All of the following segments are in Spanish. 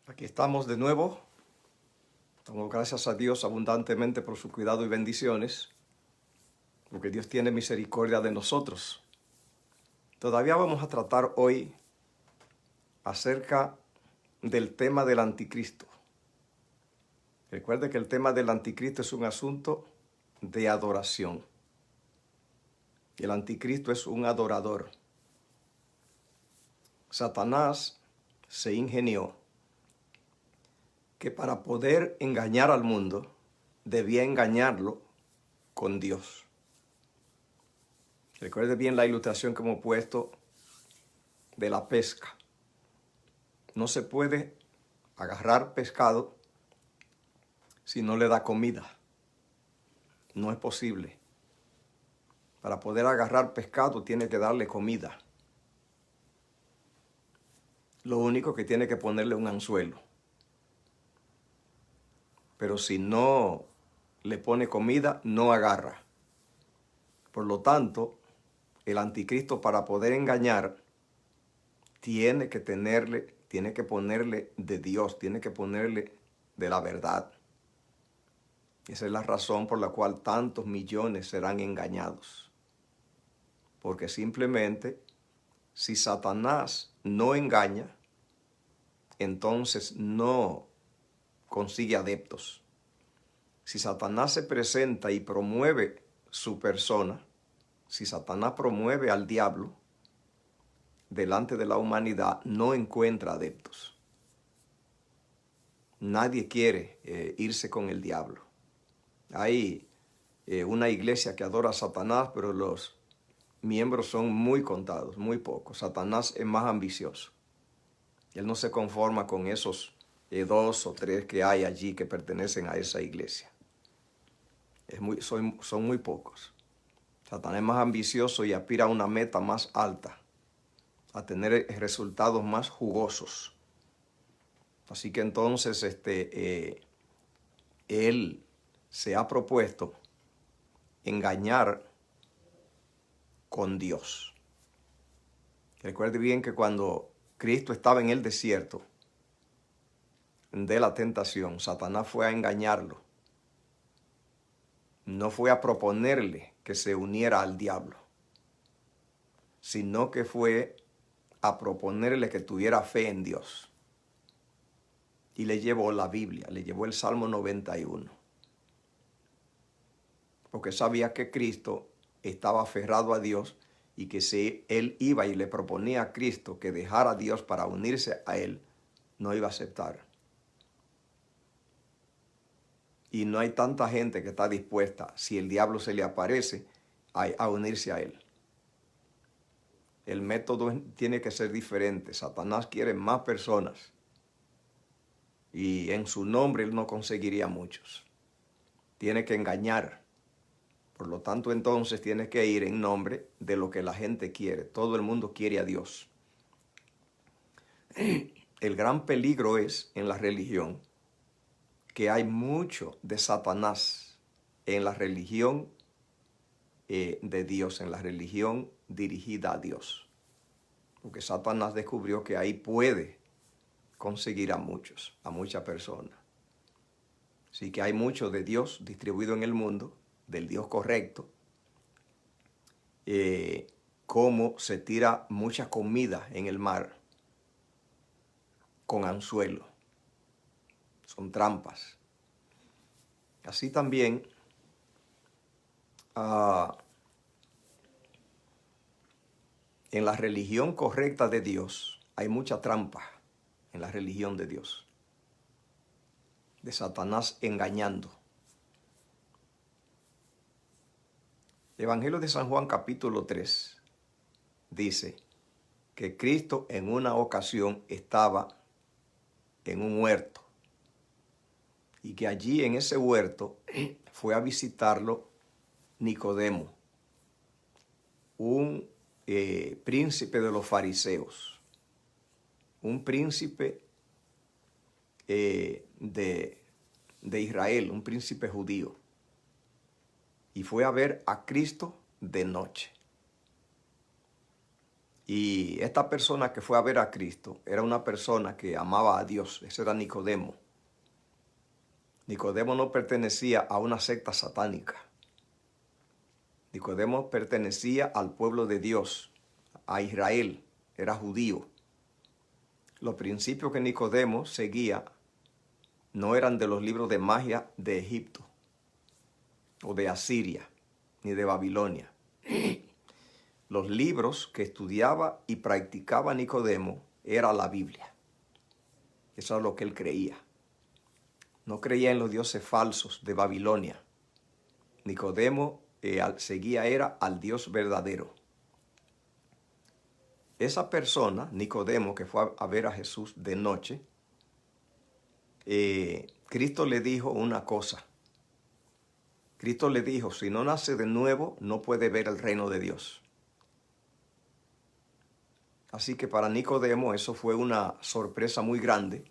Aquí estamos de nuevo. Damos gracias a Dios abundantemente por su cuidado y bendiciones, porque Dios tiene misericordia de nosotros. Todavía vamos a tratar hoy acerca del tema del anticristo. Recuerde que el tema del anticristo es un asunto de adoración. El anticristo es un adorador. Satanás se ingenió que para poder engañar al mundo, debía engañarlo con Dios. Recuerde bien la ilustración que hemos puesto de la pesca. No se puede agarrar pescado si no le da comida. No es posible. Para poder agarrar pescado tiene que darle comida. Lo único que tiene que ponerle un anzuelo. Pero si no le pone comida, no agarra. Por lo tanto, el anticristo, para poder engañar, tiene que ponerle de Dios, tiene que ponerle de la verdad. Esa es la razón por la cual tantos millones serán engañados. Porque simplemente, si Satanás no engaña, entonces no consigue adeptos. Si Satanás se presenta y promueve su persona, si Satanás promueve al diablo delante de la humanidad, no encuentra adeptos. Nadie quiere irse con el diablo. Hay una iglesia que adora a Satanás, pero los miembros son muy contados, muy pocos. Satanás es más ambicioso. Él no se conforma con esos 2 o 3 que hay allí que pertenecen a esa iglesia. Son muy pocos. Satanás es más ambicioso y aspira a una meta más alta, a tener resultados más jugosos. Así que entonces él se ha propuesto engañar con Dios. Recuerde bien que cuando Cristo estaba en el desierto de la tentación, Satanás fue a engañarlo. No fue a proponerle que se uniera al diablo, sino que fue a proponerle que tuviera fe en Dios. Y le llevó la Biblia, le llevó el Salmo 91. Porque sabía que Cristo estaba aferrado a Dios y que si él iba y le proponía a Cristo que dejara a Dios para unirse a él, no iba a aceptar. Y no hay tanta gente que está dispuesta, si el diablo se le aparece, a unirse a él. El método tiene que ser diferente. Satanás quiere más personas. Y en su nombre él no conseguiría muchos. Tiene que engañar. Por lo tanto, entonces tiene que ir en nombre de lo que la gente quiere. Todo el mundo quiere a Dios. El gran peligro es en la religión que hay mucho de Satanás en la religión de Dios, en la religión dirigida a Dios. Porque Satanás descubrió que ahí puede conseguir a muchas personas. Así que hay mucho de Dios distribuido en el mundo, del Dios correcto, como se tira mucha comida en el mar con anzuelo. Son trampas. Así también en la religión correcta de Dios hay mucha trampa en la religión de Dios, de Satanás engañando. El Evangelio de San Juan capítulo 3 dice que Cristo en una ocasión estaba en un huerto y que allí en ese huerto fue a visitarlo Nicodemo, un príncipe de los fariseos, un príncipe de Israel, un príncipe judío, y fue a ver a Cristo de noche. Y esta persona que fue a ver a Cristo era una persona que amaba a Dios. Ese era Nicodemo. Nicodemo no pertenecía a una secta satánica. Nicodemo pertenecía al pueblo de Dios, a Israel, era judío. Los principios que Nicodemo seguía no eran de los libros de magia de Egipto, o de Asiria, ni de Babilonia. Los libros que estudiaba y practicaba Nicodemo era la Biblia. Eso es lo que él creía. No creía en los dioses falsos de Babilonia. Nicodemo seguía era al Dios verdadero. Esa persona, Nicodemo, que fue a ver a Jesús de noche, Cristo le dijo una cosa. Cristo le dijo, si no nace de nuevo, no puede ver el reino de Dios. Así que para Nicodemo eso fue una sorpresa muy grande,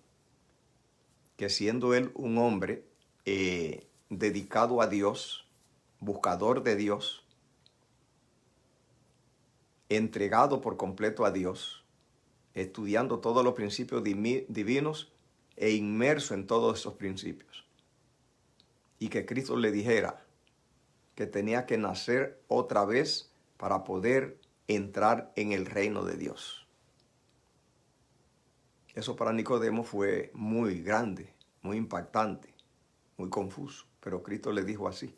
que siendo él un hombre dedicado a Dios, buscador de Dios, entregado por completo a Dios, estudiando todos los principios divinos e inmerso en todos esos principios. Y que Cristo le dijera que tenía que nacer otra vez para poder entrar en el reino de Dios. Eso para Nicodemo fue muy grande, muy impactante, muy confuso, pero Cristo le dijo así.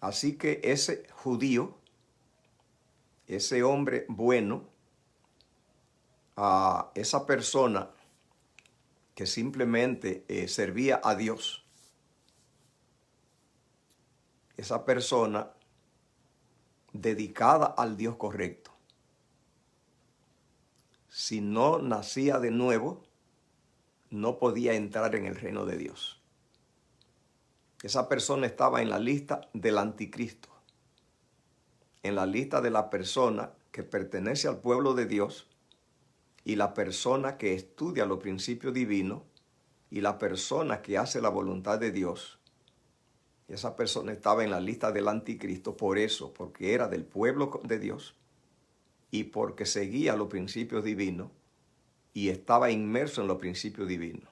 Así que ese judío, ese hombre bueno, a esa persona que simplemente servía a Dios, esa persona dedicada al Dios correcto, si no nacía de nuevo, no podía entrar en el reino de Dios. Esa persona estaba en la lista del anticristo, en la lista de la persona que pertenece al pueblo de Dios y la persona que estudia los principios divinos y la persona que hace la voluntad de Dios. Esa persona estaba en la lista del anticristo por eso, porque era del pueblo de Dios y porque seguía los principios divinos y estaba inmerso en los principios divinos.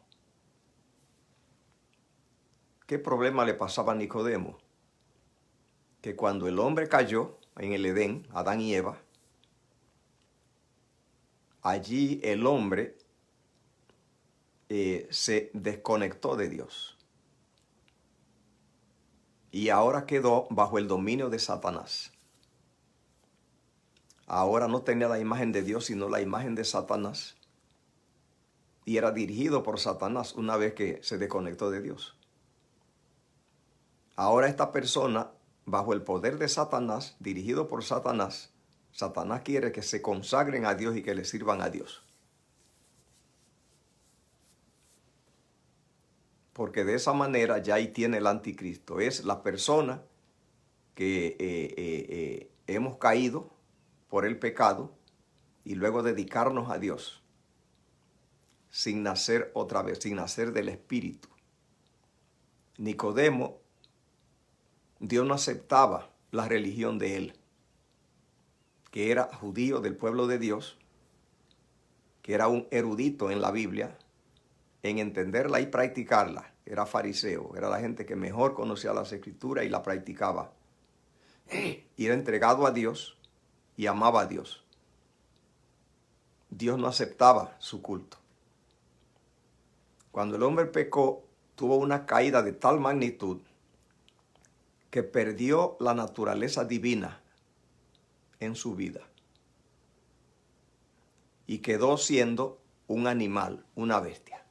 ¿Qué problema le pasaba a Nicodemo? Que cuando el hombre cayó en el Edén, Adán y Eva, allí el hombre se desconectó de Dios y ahora quedó bajo el dominio de Satanás. Ahora no tenía la imagen de Dios, sino la imagen de Satanás, y era dirigido por Satanás una vez que se desconectó de Dios. Ahora esta persona, bajo el poder de Satanás, dirigido por Satanás, Satanás quiere que se consagren a Dios y que le sirvan a Dios. Porque de esa manera ya ahí tiene el anticristo. Es la persona que hemos caído por el pecado y luego dedicarnos a Dios sin nacer otra vez, sin nacer del Espíritu. Nicodemo, Dios no aceptaba la religión de él, que era judío del pueblo de Dios, que era un erudito en la Biblia, en entenderla y practicarla. Era fariseo, era la gente que mejor conocía las Escrituras y la practicaba. Y era entregado a Dios y amaba a Dios. Dios no aceptaba su culto. Cuando el hombre pecó, tuvo una caída de tal magnitud que perdió la naturaleza divina en su vida y quedó siendo un animal, una bestia.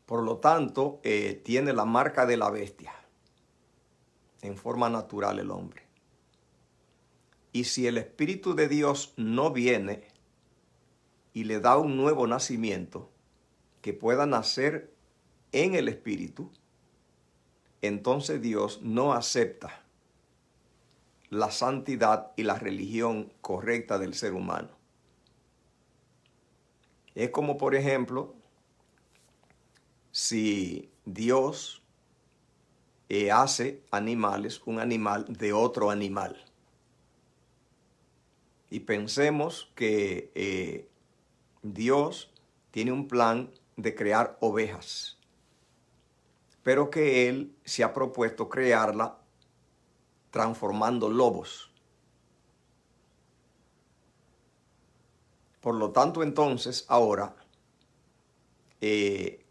Por lo tanto, tiene la marca de la bestia en forma natural el hombre. Y si el Espíritu de Dios no viene y le da un nuevo nacimiento, que pueda nacer en el Espíritu, entonces Dios no acepta la santidad y la religión correcta del ser humano. Es como, por ejemplo, si Dios hace animales, un animal de otro animal. y pensemos que Dios tiene un plan de crear ovejas, pero que Él se ha propuesto crearla transformando lobos. Por lo tanto, entonces, ahora,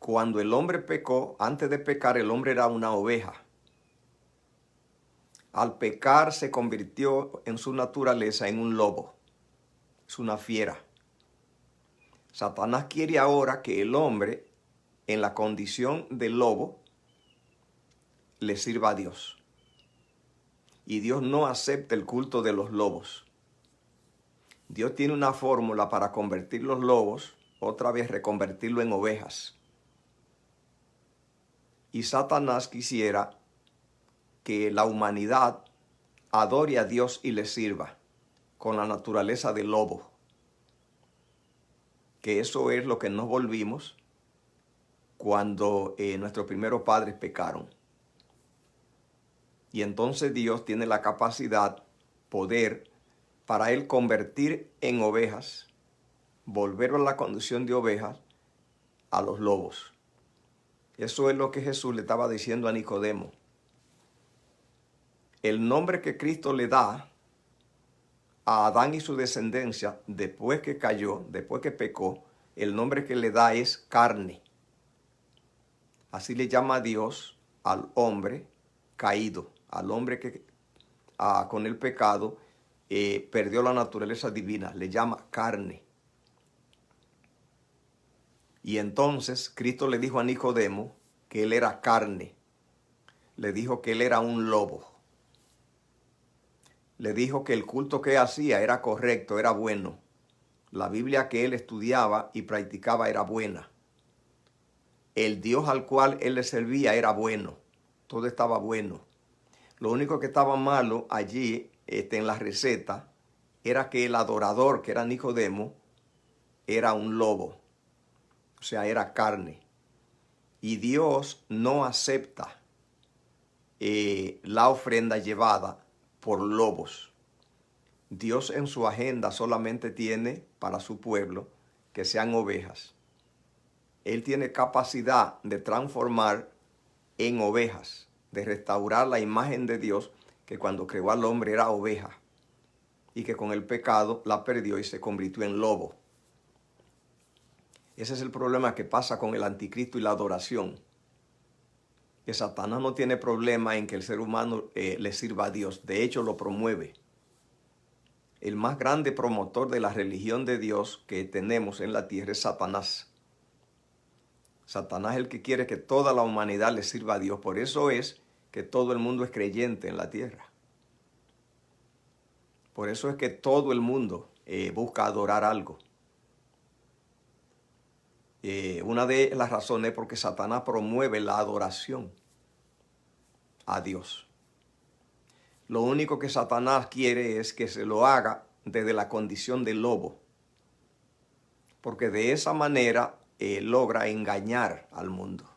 cuando el hombre pecó, antes de pecar, el hombre era una oveja. Al pecar se convirtió en su naturaleza en un lobo. Es una fiera. Satanás quiere ahora que el hombre, en la condición de lobo, le sirva a Dios. Y Dios no acepta el culto de los lobos. Dios tiene una fórmula para convertir los lobos, otra vez reconvertirlo en ovejas. Y Satanás quisiera que la humanidad adore a Dios y le sirva con la naturaleza del lobo. Que eso es lo que nos volvimos cuando nuestros primeros padres pecaron. Y entonces Dios tiene la capacidad, poder, para Él convertir en ovejas, volver a la condición de ovejas, a los lobos. Eso es lo que Jesús le estaba diciendo a Nicodemo. El nombre que Cristo le da a Adán y su descendencia, después que cayó, después que pecó, el nombre que le da es carne. Así le llama Dios al hombre caído, al hombre que con el pecado perdió la naturaleza divina, le llama carne. Y entonces Cristo le dijo a Nicodemo que él era carne, le dijo que él era un lobo, le dijo que el culto que hacía era correcto, era bueno, la Biblia que él estudiaba y practicaba era buena, el Dios al cual él le servía era bueno, todo estaba bueno. Lo único que estaba malo allí en la receta era que el adorador, que era Nicodemo, era un lobo, o sea, era carne. Y Dios no acepta la ofrenda llevada por lobos. Dios en su agenda solamente tiene para su pueblo que sean ovejas. Él tiene capacidad de transformar en ovejas, de restaurar la imagen de Dios, que cuando creó al hombre era oveja y que con el pecado la perdió y se convirtió en lobo. Ese es el problema que pasa con el anticristo y la adoración. Que Satanás no tiene problema en que el ser humano le sirva a Dios. De hecho, lo promueve. El más grande promotor de la religión de Dios que tenemos en la tierra es Satanás. Satanás es el que quiere que toda la humanidad le sirva a Dios. Por eso es que todo el mundo es creyente en la tierra. Por eso es que todo el mundo busca adorar algo. Una de las razones es porque Satanás promueve la adoración a Dios. Lo único que Satanás quiere es que se lo haga desde la condición de lobo, porque de esa manera logra engañar al mundo.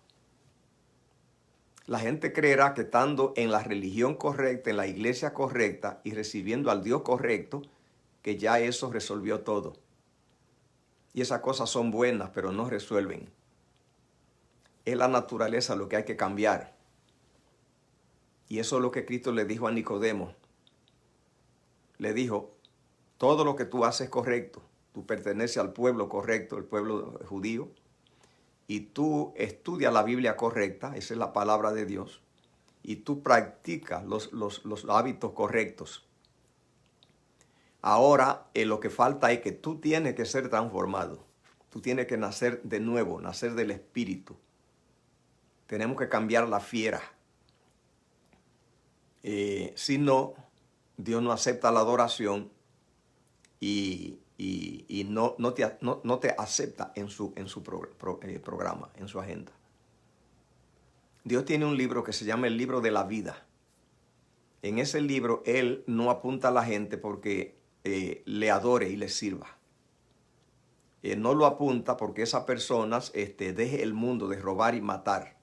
La gente creerá que estando en la religión correcta, en la iglesia correcta y recibiendo al Dios correcto, que ya eso resolvió todo. Y esas cosas son buenas, pero no resuelven. Es la naturaleza lo que hay que cambiar. Y eso es lo que Cristo le dijo a Nicodemo. Le dijo, todo lo que tú haces es correcto. Tú perteneces al pueblo correcto, el pueblo judío. Y tú estudias la Biblia correcta, esa es la palabra de Dios. Y tú practicas los hábitos correctos. Ahora lo que falta es que tú tienes que ser transformado. Tú tienes que nacer de nuevo, nacer del Espíritu. Tenemos que cambiar la fiera. Si no, Dios no acepta la adoración y no te acepta en su programa, en su agenda. Dios tiene un libro que se llama el libro de la vida. En ese libro Él no apunta a la gente porque le adore y le sirva. No lo apunta porque esas personas deje el mundo de robar y matar.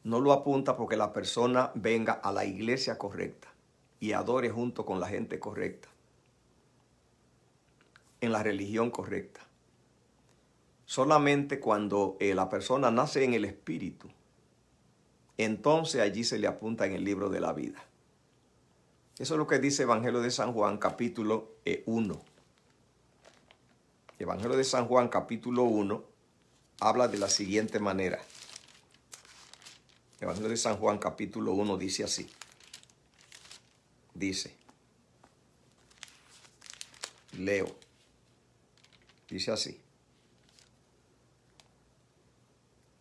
No lo apunta porque la persona venga a la iglesia correcta y adore junto con la gente correcta. en la religión correcta. Solamente cuando la persona nace en el Espíritu, entonces allí se le apunta en el libro de la vida. Eso es lo que dice Evangelio de San Juan, capítulo 1. Evangelio de San Juan, capítulo 1, habla de la siguiente manera. Evangelio de San Juan, capítulo 1, dice así. Dice, leo, dice así.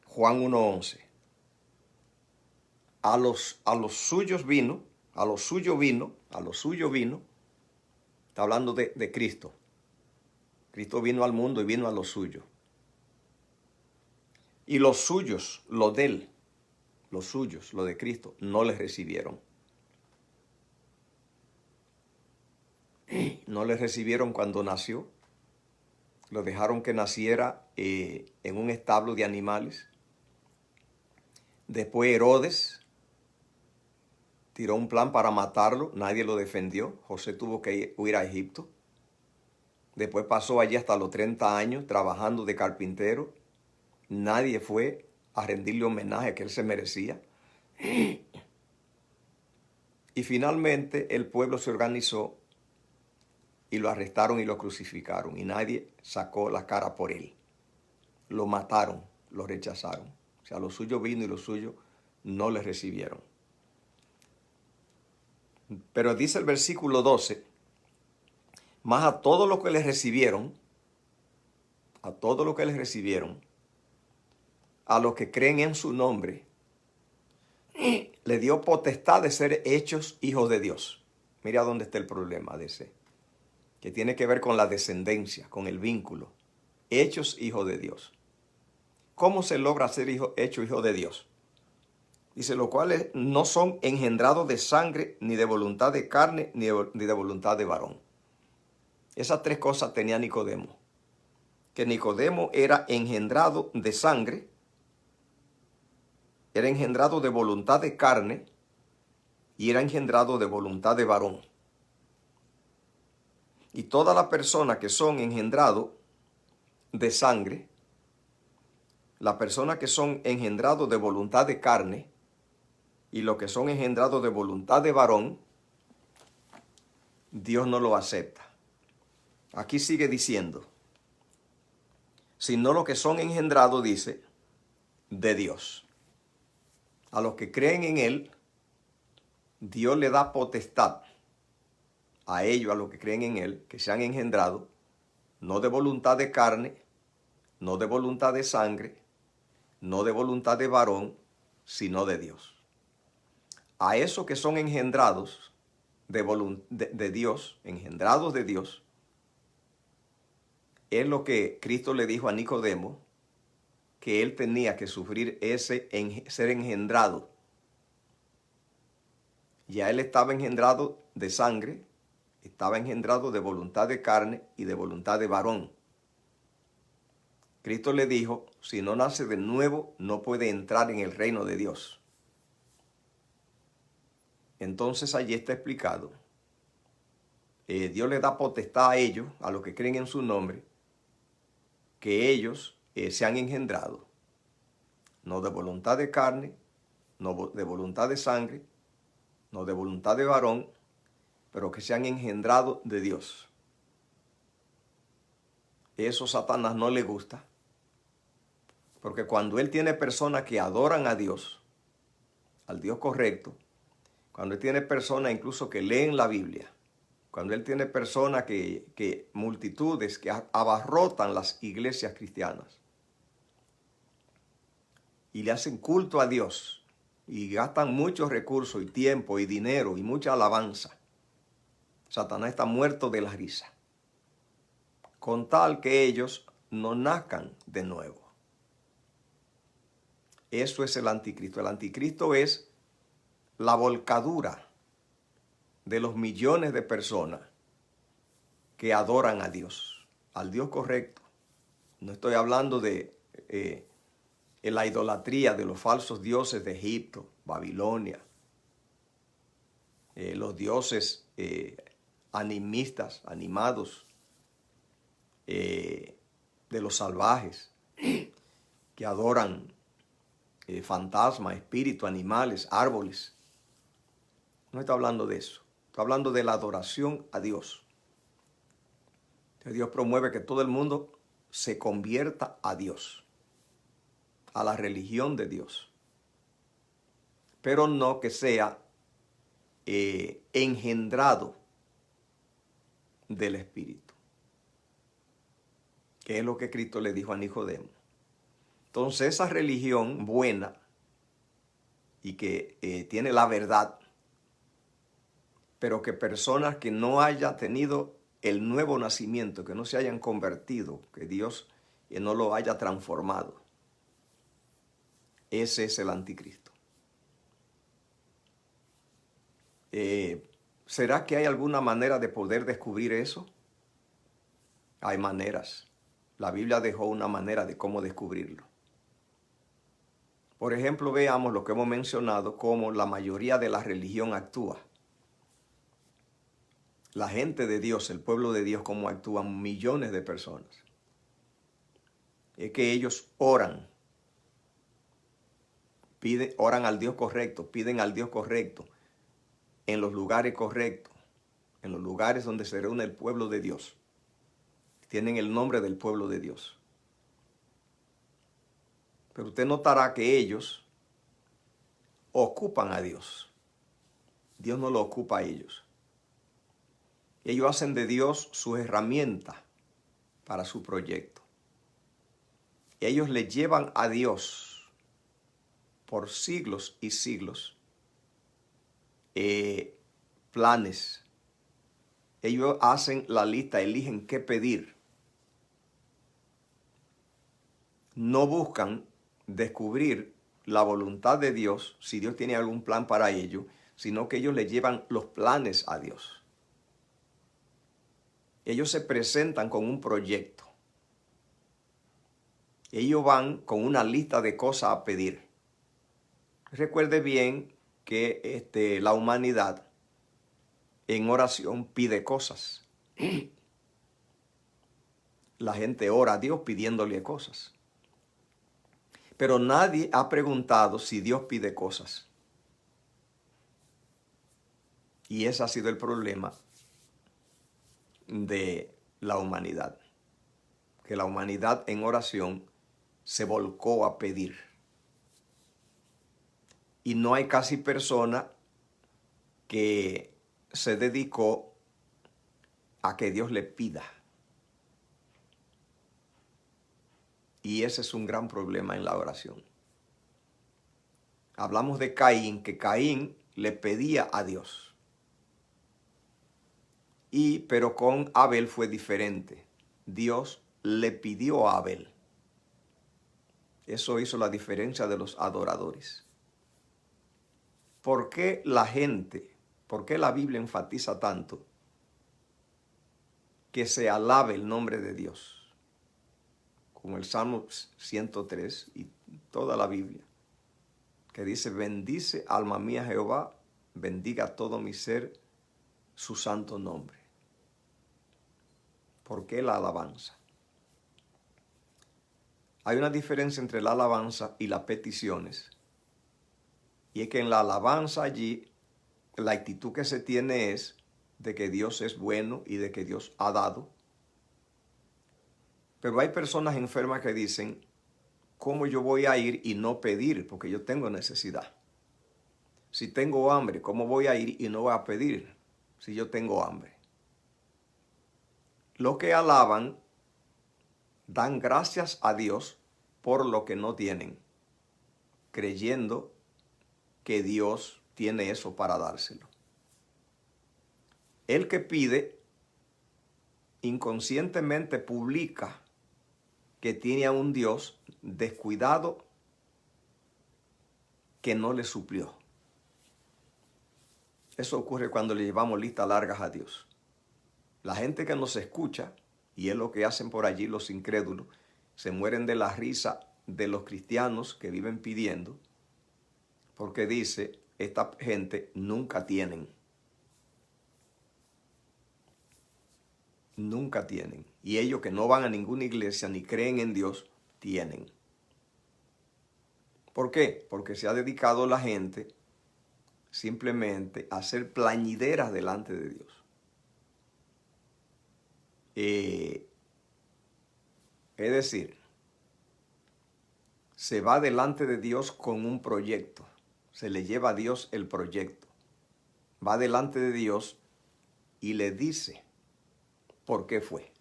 Juan 1:11. A los suyos vino, a lo suyo vino, está hablando de Cristo. Cristo vino al mundo y vino a lo suyo. Y los suyos, lo de él, los suyos, lo de Cristo, no les recibieron. No les recibieron cuando nació. Lo dejaron que naciera en un establo de animales. Después Herodes tiró un plan para matarlo. Nadie lo defendió. José tuvo que huir a Egipto. Después pasó allí hasta los 30 años trabajando de carpintero. Nadie fue a rendirle homenaje que él se merecía. Y finalmente el pueblo se organizó y lo arrestaron y lo crucificaron. Y nadie sacó la cara por él. Lo mataron, lo rechazaron. O sea, lo suyo vino y lo suyo no le recibieron. Pero dice el versículo 12, más a todos los que les recibieron, a todos los que les recibieron, a los que creen en su nombre, le dio potestad de ser hechos hijos de Dios. Mira dónde está el problema de ese, que tiene que ver con la descendencia, con el vínculo. Hechos hijos de Dios. ¿Cómo se logra ser hecho hijo de Dios? Dice, los cuales no son engendrados de sangre, ni de voluntad de carne, ni de voluntad de varón. Esas tres cosas tenía Nicodemo. Que Nicodemo era engendrado de sangre, era engendrado de voluntad de carne y era engendrado de voluntad de varón. Y todas las personas que son engendrados de sangre, las personas que son engendrados de voluntad de carne y los que son engendrados de voluntad de varón, Dios no lo acepta. Aquí sigue diciendo, sino los que son engendrados, dice, de Dios. A los que creen en Él, Dios le da potestad a ellos, a los que creen en Él, que se han engendrado, no de voluntad de carne, no de voluntad de sangre, no de voluntad de varón, sino de Dios. A esos que son engendrados de Dios, engendrados de Dios, es lo que Cristo le dijo a Nicodemo, que él tenía que sufrir ser engendrado. Ya él estaba engendrado de sangre, estaba engendrado de voluntad de carne y de voluntad de varón. Cristo le dijo, si no nace de nuevo, no puede entrar en el reino de Dios. Entonces allí está explicado. Dios le da potestad a ellos, a los que creen en su nombre, que ellos se han engendrado, no de voluntad de carne, no de voluntad de sangre, no de voluntad de varón, pero que se han engendrado de Dios. Eso a Satanás no le gusta, porque cuando él tiene personas que adoran a Dios, al Dios correcto, cuando él tiene personas incluso que leen la Biblia, cuando él tiene personas multitudes que abarrotan las iglesias cristianas y le hacen culto a Dios y gastan muchos recursos y tiempo y dinero y mucha alabanza, Satanás está muerto de la risa, con tal que ellos no nazcan de nuevo. Eso es el anticristo. El anticristo es la volcadura de los millones de personas que adoran a Dios, al Dios correcto. No estoy hablando de la idolatría de los falsos dioses de Egipto, Babilonia, los dioses animistas, animados, de los salvajes que adoran fantasmas, espíritus, animales, árboles. No está hablando de eso. Está hablando de la adoración a Dios. Dios promueve que todo el mundo se convierta a Dios, a la religión de Dios, pero no que sea engendrado del Espíritu, que es lo que Cristo le dijo a Nicodemo. Entonces esa religión buena y que tiene la verdad, pero que personas que no hayan tenido el nuevo nacimiento, que no se hayan convertido, que Dios no lo haya transformado, ese es el anticristo. ¿Será que hay alguna manera de poder descubrir eso? Hay maneras. La Biblia dejó una manera de cómo descubrirlo. Por ejemplo, veamos lo que hemos mencionado, cómo la mayoría de la religión actúa. La gente de Dios, el pueblo de Dios, cómo actúan millones de personas. Es que ellos oran. Oran al Dios correcto, piden al Dios correcto, en los lugares correctos, en los lugares donde se reúne el pueblo de Dios. Tienen el nombre del pueblo de Dios. Pero usted notará que ellos ocupan a Dios. Dios no lo ocupa a ellos. Ellos hacen de Dios su herramienta para su proyecto. Ellos le llevan a Dios por siglos y siglos planes. Ellos hacen la lista, eligen qué pedir. No buscan descubrir la voluntad de Dios, si Dios tiene algún plan para ellos, sino que ellos le llevan los planes a Dios. Ellos se presentan con un proyecto. Ellos van con una lista de cosas a pedir. Recuerde bien que la humanidad en oración pide cosas. La gente ora a Dios pidiéndole cosas. Pero nadie ha preguntado si Dios pide cosas. Y ese ha sido el problema de la humanidad. Que la humanidad en oración se volcó a pedir. Y no hay casi persona que se dedicó a que Dios le pida. Y ese es un gran problema en la oración. Hablamos de Caín, que Caín le pedía a Dios. Pero con Abel fue diferente. Dios le pidió a Abel. Eso hizo la diferencia de los adoradores. ¿Por qué por qué la Biblia enfatiza tanto que se alabe el nombre de Dios? Como el Salmo 103 y toda la Biblia, que dice: bendice alma mía Jehová, bendiga todo mi ser su santo nombre. ¿Por qué la alabanza? Hay una diferencia entre la alabanza y las peticiones. Y es que en la alabanza allí, la actitud que se tiene es de que Dios es bueno y de que Dios ha dado. Pero hay personas enfermas que dicen: ¿cómo yo voy a ir y no pedir? Porque yo tengo necesidad. Si tengo hambre, ¿cómo voy a ir y no voy a pedir si yo tengo hambre? Los que alaban dan gracias a Dios por lo que no tienen, creyendo que Dios tiene eso para dárselo. El que pide inconscientemente publica que tiene a un Dios descuidado que no le suplió. Eso ocurre cuando le llevamos listas largas a Dios. La gente que nos escucha, y es lo que hacen por allí los incrédulos, se mueren de la risa de los cristianos que viven pidiendo, porque dice: esta gente nunca tienen. nunca tienen. Y ellos que no van a ninguna iglesia ni creen en Dios, tienen. ¿Por qué? Porque se ha dedicado la gente simplemente a ser plañideras delante de Dios. Es decir, se va delante de Dios con un proyecto. Se le lleva a Dios el proyecto. Va delante de Dios y le dice por qué fue.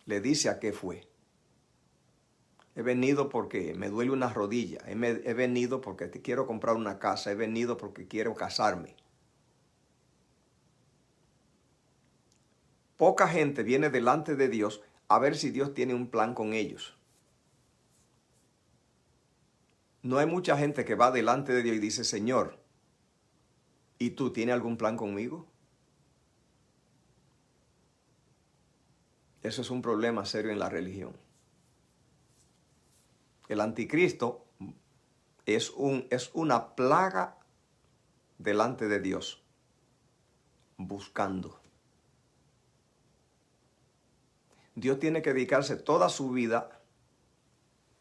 Le dice a qué fue. He venido porque me duele una rodilla. He venido porque te quiero comprar una casa. He venido porque quiero casarme. Poca gente viene delante de Dios a ver si Dios tiene un plan con ellos. No hay mucha gente que va delante de Dios y dice, Señor, ¿y tú tienes algún plan conmigo? Eso es un problema serio en la religión. El anticristo es una plaga delante de Dios, buscando. Dios tiene que dedicarse toda su vida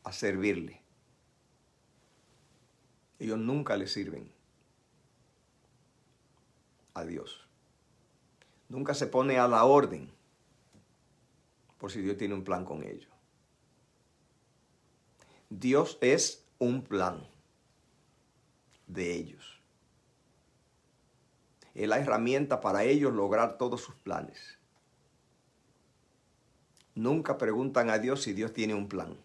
a servirle. Ellos nunca le sirven a Dios. Nunca se pone a la orden por si Dios tiene un plan con ellos. Dios es un plan de ellos. Es la herramienta para ellos lograr todos sus planes. Nunca preguntan a Dios si Dios tiene un plan.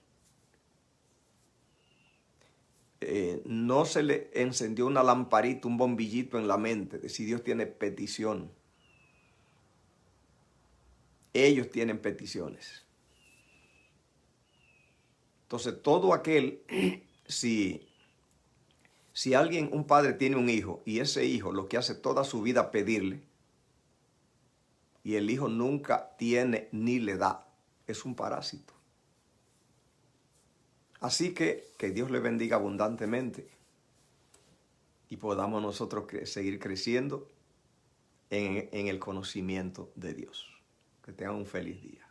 No se le encendió una lamparita, un bombillito en la mente de si Dios tiene petición. Ellos tienen peticiones. Entonces, todo aquel, si alguien, un padre tiene un hijo y ese hijo lo que hace toda su vida pedirle y el hijo nunca tiene ni le da, es un parásito. Así que Dios le bendiga abundantemente y podamos nosotros seguir creciendo en el conocimiento de Dios. Que tengan un feliz día.